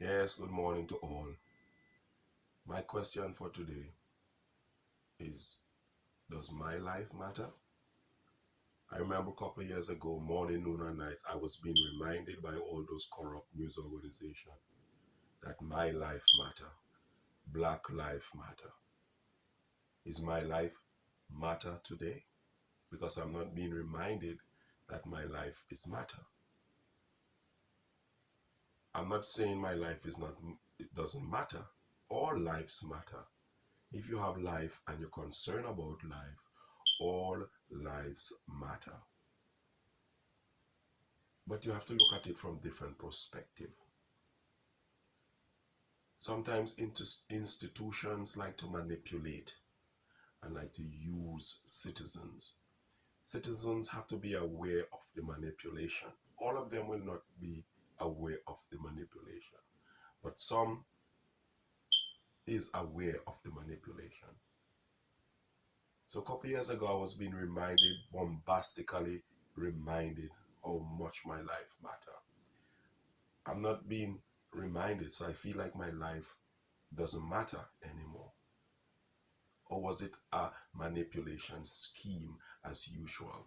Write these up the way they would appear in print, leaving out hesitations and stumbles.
Yes, good morning to all. My question for today is, does my life matter? I remember a couple of years ago, morning, noon, and night, I was being reminded by all those corrupt news organizations that my life matter, Black life matter. Is my life matter today? Because I'm not being reminded that my life is matter. I'm not saying my life is not, it doesn't matter. All lives matter. If you have life and you're concerned about life, all lives matter. But you have to look at it from different perspective. Sometimes institutions like to manipulate and like to use citizens. Citizens have to be aware of the manipulation. All of them will not be aware of the manipulation, but some is aware of the manipulation. So a couple years ago, I was being reminded, bombastically reminded, how much my life matter. I'm not being reminded, so I feel like my life doesn't matter anymore. Or was it a manipulation scheme as usual?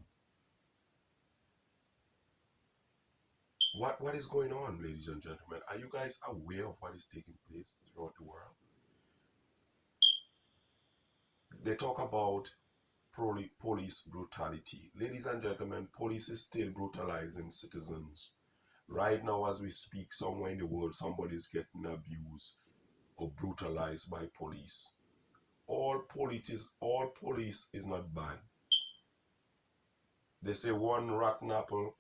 What is going on, ladies and gentlemen? Are you guys aware of what is taking place throughout the world? They talk about police brutality. Ladies and gentlemen, police is still brutalizing citizens. Right now, as we speak, somewhere in the world, somebody's getting abused or brutalized by police. All police is not bad. They say one rotten apple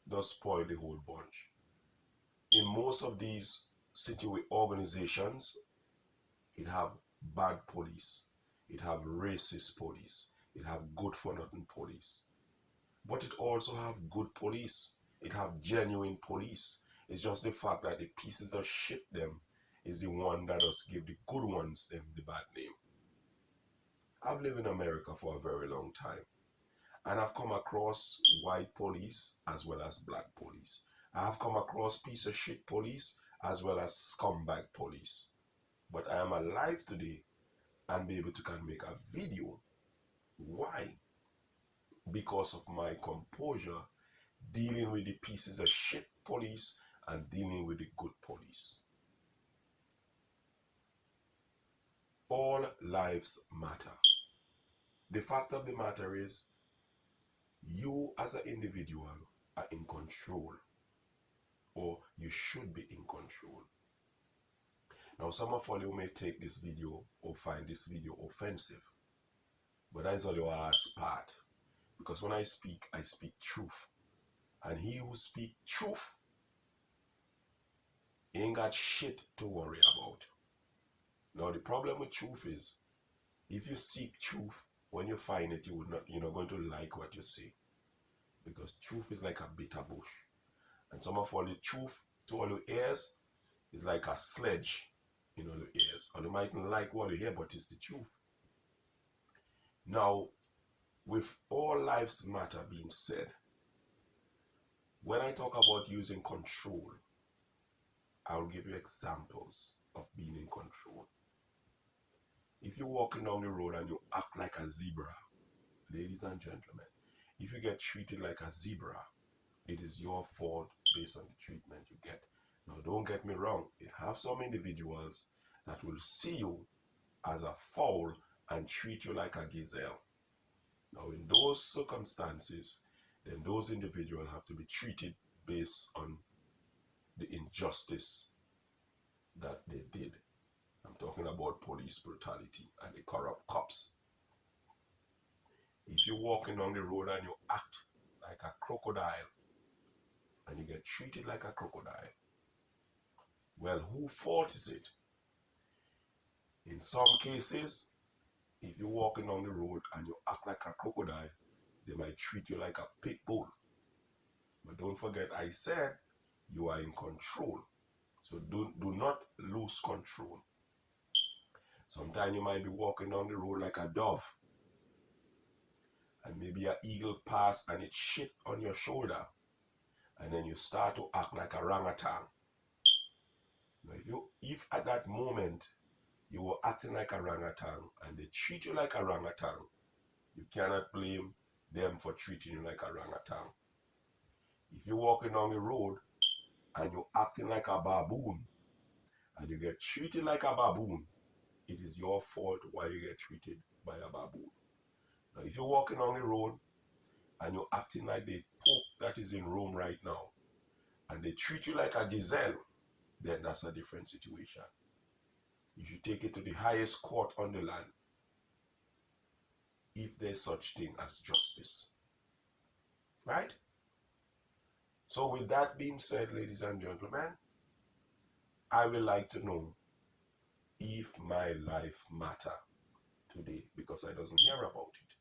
does spoil the whole bunch. In most of these organizations, it have bad police, it have racist police, it have good for nothing police. But it also have good police. It have genuine police. It's just the fact that the pieces of shit them is the one that does give the good ones them the bad name. I've lived in America for a very long time. And I've come across white police as well as black police. I have come across piece of shit police as well as scumbag police. But I am alive today and be able to can make a video. Why? Because of my composure dealing with the pieces of shit police and dealing with the good police. All lives matter. The fact of the matter is, you as an individual are in control, or you should be in control. Now, some of you may take this video or find this video offensive, but that is only a part. Because when I speak truth. And he who speak truth ain't got shit to worry about. Now, the problem with truth is, if you seek truth, when you find it, you're not going to like what you see. Because truth is like a bitter bush. And some of all the truth to all your ears is like a sledge in all your ears. Or you mightn't like what you hear, but it's the truth. Now, with all lives matter being said, when I talk about using control, I'll give you examples of being in control. If you're walking down the road and you act like a zebra, ladies and gentlemen, if you get treated like a zebra, it is your fault based on the treatment you get. Now, don't get me wrong, it have some individuals that will see you as a fowl and treat you like a gazelle. Now, in those circumstances, then those individuals have to be treated based on the injustice that they did. I'm talking about police brutality and the corrupt cops. If you're walking down the road and you act like a crocodile and you get treated like a crocodile, well, who fault is it? In some cases, if you're walking down the road and you act like a crocodile, they might treat you like a pit bull. But don't forget, I said you are in control. So do not lose control. Sometimes you might be walking down the road like a dove, and maybe an eagle pass and it shit on your shoulder, and then you start to act like a orangutan. Now, if at that moment you were acting like a orangutan and they treat you like a orangutan, you cannot blame them for treating you like a orangutan. If you're walking down the road and you're acting like a baboon and you get treated like a baboon, it is your fault why you get treated by a baboon. Now, if you're walking on the road and you're acting like the Pope that is in Rome right now, and they treat you like a gazelle, then that's a different situation. You should take it to the highest court on the land if there's such thing as justice. Right? So with that being said, ladies and gentlemen, I would like to know if my life matter today, because I doesn't hear about it.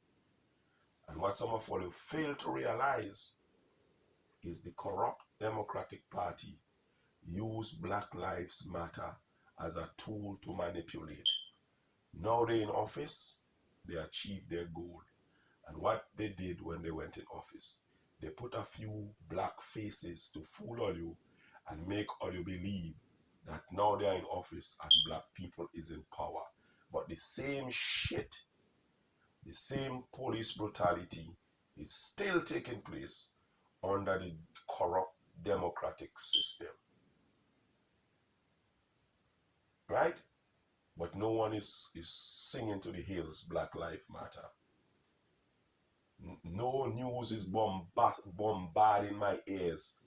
And what some of you fail to realize is the corrupt Democratic Party use Black Lives Matter as a tool to manipulate. Now they're in office, they achieved their goal. And what they did when they went in office, they put a few black faces to fool all you and make all you believe that now they are in office and black people is in power. But the same shit, the same police brutality is still taking place under the corrupt democratic system. Right? But no one is singing to the hills, Black Lives Matter. No news is bombarding my ears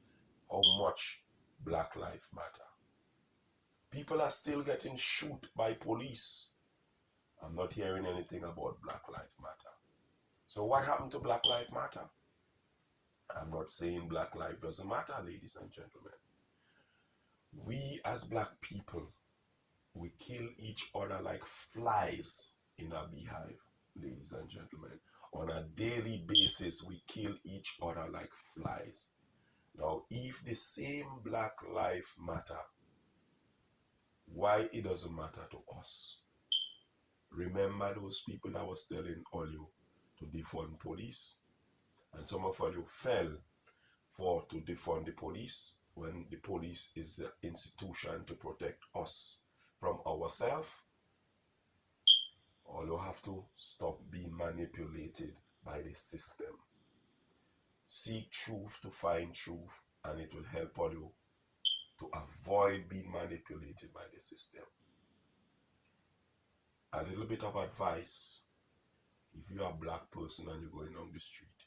how much Black Lives Matter. People are still getting shot by police. I'm not hearing anything about Black Lives Matter. So what happened to Black Lives Matter? I'm not saying Black life doesn't matter, ladies and gentlemen. We as black people, we kill each other like flies in a beehive, ladies and gentlemen. On a daily basis, we kill each other like flies. Now, if the same Black life matter, why it doesn't matter to us? Remember those people that was telling all you to defund police? And some of you fell to defund the police when the police is the institution to protect us from ourselves. All you have to stop being manipulated by the system. Seek truth to find truth, and it will help all you to avoid being manipulated by the system. A little bit of advice: if you are a black person and you're going down the street,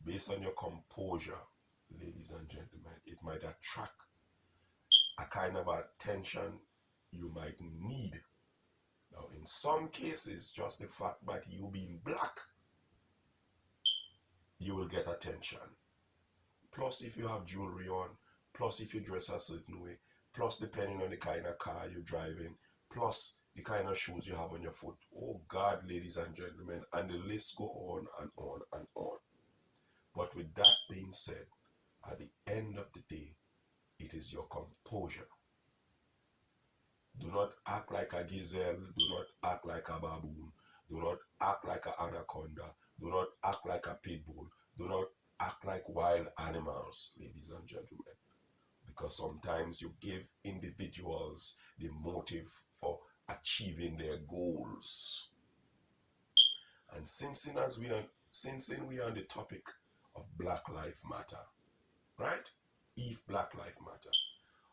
based on your composure, ladies and gentlemen, it might attract a kind of attention you might need. Now, in some cases, just the fact that you being black, you will get attention. Plus, if you have jewelry on, plus if you dress a certain way, plus depending on the kind of car you're driving, plus the kind of shoes you have on your foot. Oh God, ladies and gentlemen, and the list go on and on and on. But with that being said, at the end of the day, it is your composure. Do not act like a gazelle. Do not act like a baboon. Do not act like an anaconda. Do not act like a pit bull. Do not act like wild animals, ladies and gentlemen. Because sometimes you give individuals the motive for achieving their goals. And since we are on the topic of Black Lives Matter, right? If Black Lives Matter,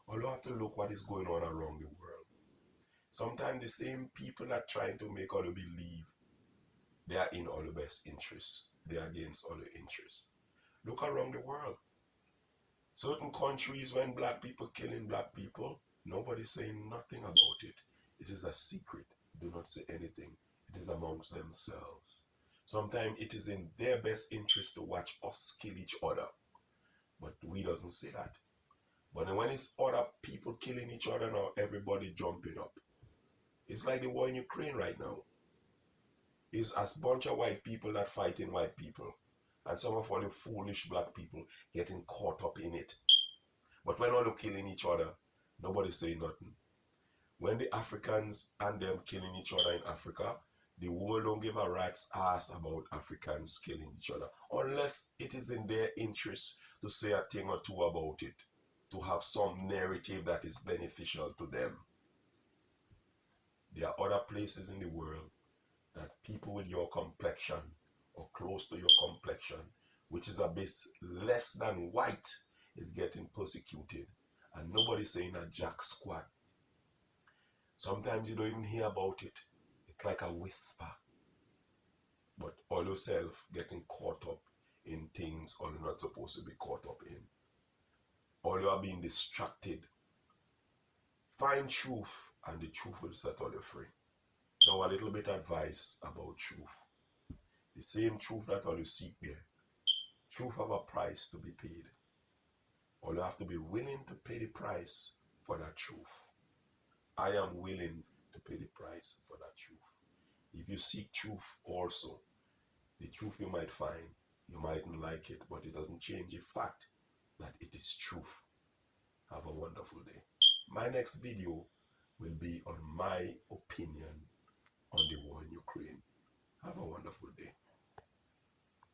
all you have to look what is going on around the world. Sometimes the same people are trying to make all you believe they are in all the best interests. They are against all the interests. Look around the world. Certain countries, when black people killing black people, nobody's saying nothing about it. It is a secret. Do not say anything. It is amongst themselves. Sometimes it is in their best interest to watch us kill each other. But we doesn't say that. But when it's other people killing each other now, everybody jumping up. It's like the war in Ukraine right now. It's a bunch of white people that fighting white people. And some of all the foolish black people getting caught up in it. But when all they're killing each other, nobody say nothing. When the Africans and them killing each other in Africa, the world don't give a rat's ass about Africans killing each other. Unless it is in their interest to say a thing or two about it. to have some narrative that is beneficial to them. There are other places in the world that people with your complexion or close to your complexion, which is a bit less than white, is getting persecuted. And nobody's saying a jack squat. Sometimes you don't even hear about it. It's like a whisper. But all yourself getting caught up in things or you're not supposed to be caught up in. Or you are being distracted. Find truth and the truth will set all you free. Now a little bit advice about truth. The same truth that all you seek there. Truth have a price to be paid. All you have to be willing to pay the price for that truth. I am willing to pay the price for that truth. If you seek truth also, the truth you might find, you mightn't like it, but it doesn't change the fact that it is truth. Have a wonderful day. My next video will be on my opinion on the war in Ukraine. Have a wonderful day.